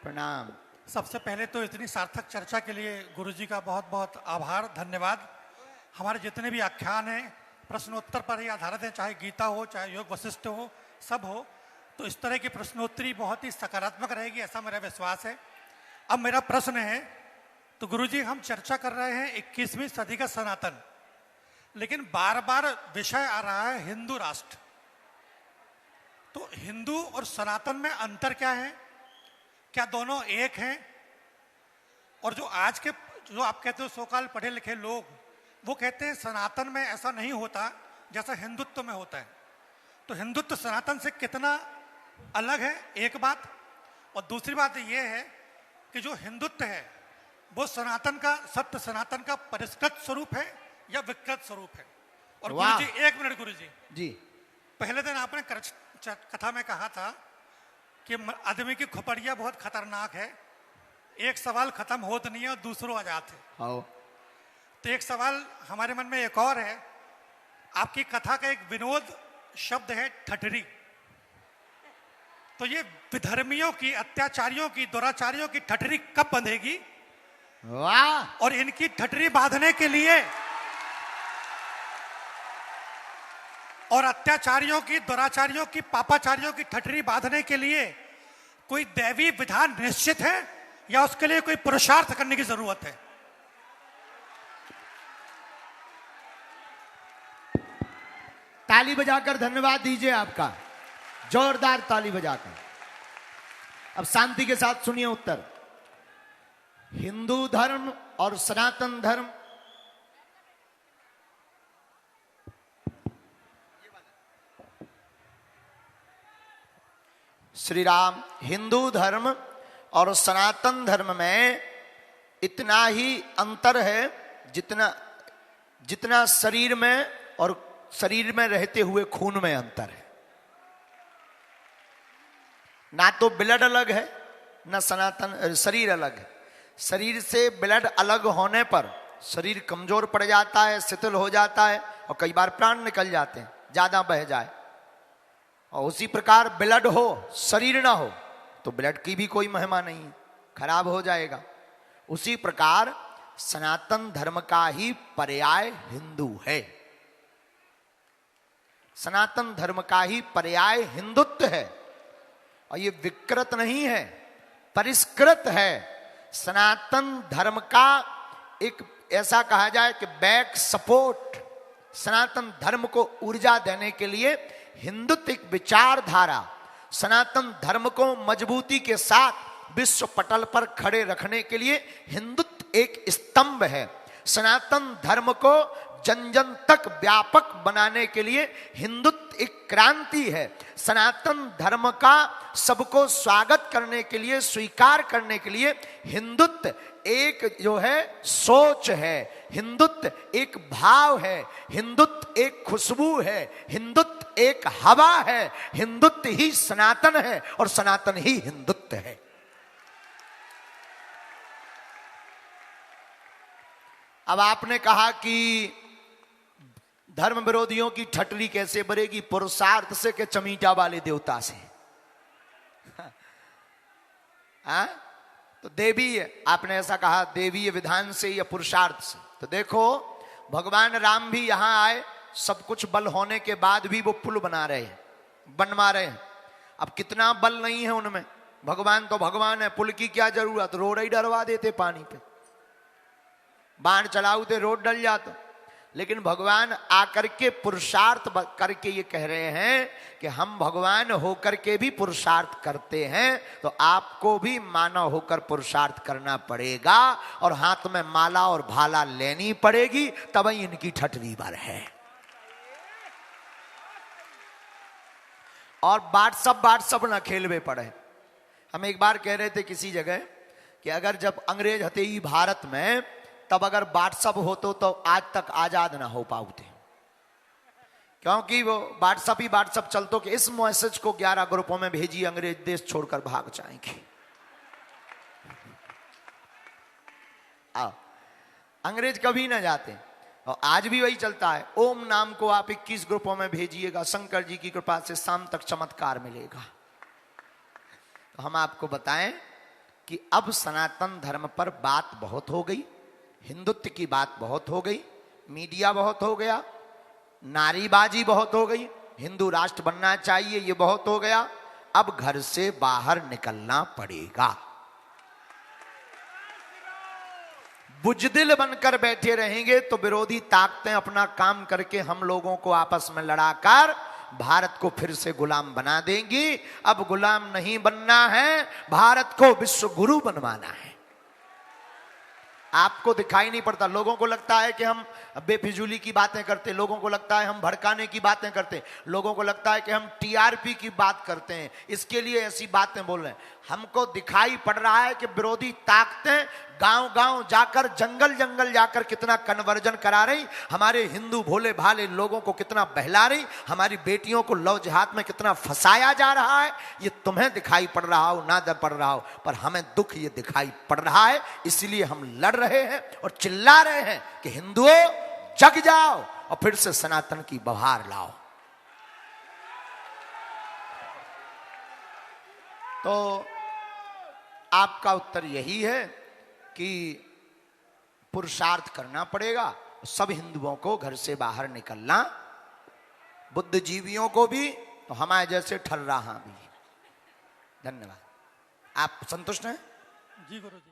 प्रणाम। सबसे पहले तो इतनी सार्थक चर्चा के लिए गुरुजी का बहुत बहुत आभार, धन्यवाद। हमारे जितने भी आख्यान हैं प्रश्नोत्तर पर ही आधारित हैं, चाहे गीता हो, चाहे योग वशिष्ठ हो, सब हो। तो इस तरह की प्रश्नोत्तरी बहुत ही सकारात्मक रहेगी, ऐसा मेरा विश्वास है। अब मेरा प्रश्न है, तो गुरुजी हम चर्चा कर रहे हैं 21वीं सदी का सनातन, लेकिन बार बार विषय आ रहा है हिंदू राष्ट्र। तो हिंदू और सनातन में अंतर क्या है? क्या दोनों एक हैं? और जो आज के जो आप कहते हो सोकाल पढ़े लिखे लोग, वो कहते हैं सनातन में ऐसा नहीं होता जैसा हिंदुत्व में होता है। तो हिंदुत्व सनातन से कितना अलग है, एक बात। और दूसरी बात ये है कि जो हिंदुत्व है वो सनातन का, सत्य सनातन का परिष्कृत स्वरूप है या विकृत स्वरूप है? और गुरुजी, एक मिनट गुरुजी जी, पहले दिन आपने कथा में कहा था कि आदमी की खोपड़िया बहुत खतरनाक है, एक सवाल खत्म होता नहीं है और दूसरों आ जाते हैं। तो एक सवाल हमारे मन में एक और है, आपकी कथा का एक विनोद शब्द है ठठरी। तो ये विधर्मियों की, अत्याचारियों की, दुराचारियों की ठठरी कब बंधेगी? वाह! और इनकी ठठरी बांधने के लिए और अत्याचारियों की, दुराचारियों की, पापाचारियों की ठठरी बांधने के लिए कोई दैवी विधान निश्चित है या उसके लिए कोई पुरुषार्थ करने की जरूरत है? ताली बजाकर धन्यवाद दीजिए आपका, जोरदार ताली बजाकर। अब शांति के साथ सुनिए उत्तर। हिंदू धर्म और सनातन धर्म श्री राम, हिंदू धर्म और सनातन धर्म में इतना ही अंतर है जितना शरीर में और शरीर में रहते हुए खून में अंतर है। ना तो ब्लड अलग है, ना सनातन शरीर अलग है। शरीर से ब्लड अलग होने पर शरीर कमजोर पड़ जाता है, शिथिल हो जाता है और कई बार प्राण निकल जाते हैं, ज्यादा बह जाए। और उसी प्रकार ब्लड हो, शरीर ना हो, तो ब्लड की भी कोई महिमा नहीं है, खराब हो जाएगा। उसी प्रकार सनातन धर्म का ही पर्याय हिंदू है, सनातन धर्म का ही पर्याय हिंदुत्व है। और ये विकृत नहीं है, परिष्कृत है। सनातन धर्म का एक ऐसा कहा जाए कि बैक सपोर्ट, सनातन धर्म को ऊर्जा देने के लिए हिंदुत्व एक विचारधारा, सनातन धर्म को मजबूती के साथ विश्व पटल पर खड़े रखने के लिए हिंदुत्व एक स्तंभ है। सनातन धर्म को जन जन तक व्यापक बनाने के लिए हिंदुत्व एक क्रांति है। सनातन धर्म का सबको स्वागत करने के लिए, स्वीकार करने के लिए हिंदुत्व एक जो है सोच है, हिंदुत्व एक भाव है, हिंदुत्व एक खुशबू है, हिंदुत्व एक हवा है। हिंदुत्व ही सनातन है और सनातन ही हिंदुत्व है। अब आपने कहा कि धर्म विरोधियों की ठटरी कैसे भरेगी? पुरुषार्थ से के चमीटा वाले देवता से। हाँ? तो देवी, आपने ऐसा कहा देवीय विधान से या पुरुषार्थ से। तो देखो, भगवान राम भी यहां आए, सब कुछ बल होने के बाद भी वो पुल बना रहे हैं, बनवा रहे हैं। अब कितना बल नहीं है उनमें, भगवान तो भगवान है, पुल की क्या जरूरत? रोड ही डरवा देते पानी पे, बाण चलाते रोड डल जाता। लेकिन भगवान आकर के पुरुषार्थ करके ये कह रहे हैं कि हम भगवान होकर के भी पुरुषार्थ करते हैं, तो आपको भी मानव होकर पुरुषार्थ करना पड़ेगा और हाथ में माला और भाला लेनी पड़ेगी, तभी इनकी ठठरी भर है। और बात ना खेलवे पड़े। हम एक बार कह रहे थे किसी जगह कि अगर जब अंग्रेज हते ही भारत में, तब अगर व्हाट्सअप होतो तो आज तक आजाद ना हो पाते, क्योंकि वो व्हाट्सअप ही व्हाट्सअप चलतो कि इस मैसेज को 11 ग्रुपों में भेजिए, अंग्रेज देश छोड़कर भाग जाएंगे। अंग्रेज कभी ना जाते, और आज भी वही चलता है। ओम नाम को आप 21 ग्रुपों में भेजिएगा, शंकर जी की कृपा से शाम तक चमत्कार मिलेगा। तो हम आपको बताएं, कि अब सनातन धर्म पर बात बहुत हो गई, हिंदुत्व की बात बहुत हो गई, मीडिया बहुत हो गया, नारीबाजी बहुत हो गई, हिंदू राष्ट्र बनना चाहिए ये बहुत हो गया, अब घर से बाहर निकलना पड़ेगा। बुजदिल बनकर बैठे रहेंगे तो विरोधी ताकतें अपना काम करके हम लोगों को आपस में लड़ाकर भारत को फिर से गुलाम बना देंगी। अब गुलाम नहीं बनना है, भारत को विश्व गुरु बनवाना है। आपको दिखाई नहीं पड़ता, लोगों को लगता है कि हम बेफिजूली की बातें करते, लोगों को लगता है हम भड़काने की बातें करते, लोगों को लगता है कि हम टीआरपी की बात करते हैं, इसके लिए ऐसी बातें बोल रहे हैं। हमको दिखाई पड़ रहा है कि विरोधी ताकतें गांव-गांव जाकर, जंगल जंगल जाकर कितना कन्वर्जन करा रही, हमारे हिंदू भोले भाले लोगों को कितना बहला रही, हमारी बेटियों को लव जिहाद में कितना फंसाया जा रहा है। ये तुम्हें दिखाई पड़ रहा हो ना पड़ रहा हो, पर हमें दुख ये दिखाई पड़ रहा है, इसलिए हम लड़ रहे हैं और चिल्ला रहे हैं कि हिंदुओं जग जाओ और फिर से सनातन की बहार लाओ। तो आपका उत्तर यही है कि पुरुषार्थ करना पड़ेगा, सब हिंदुओं को घर से बाहर निकलना, बुद्धिजीवियों को भी तो हमारे जैसे ठर्राहा भी। धन्यवाद। आप संतुष्ट हैं? जी गुरुजी।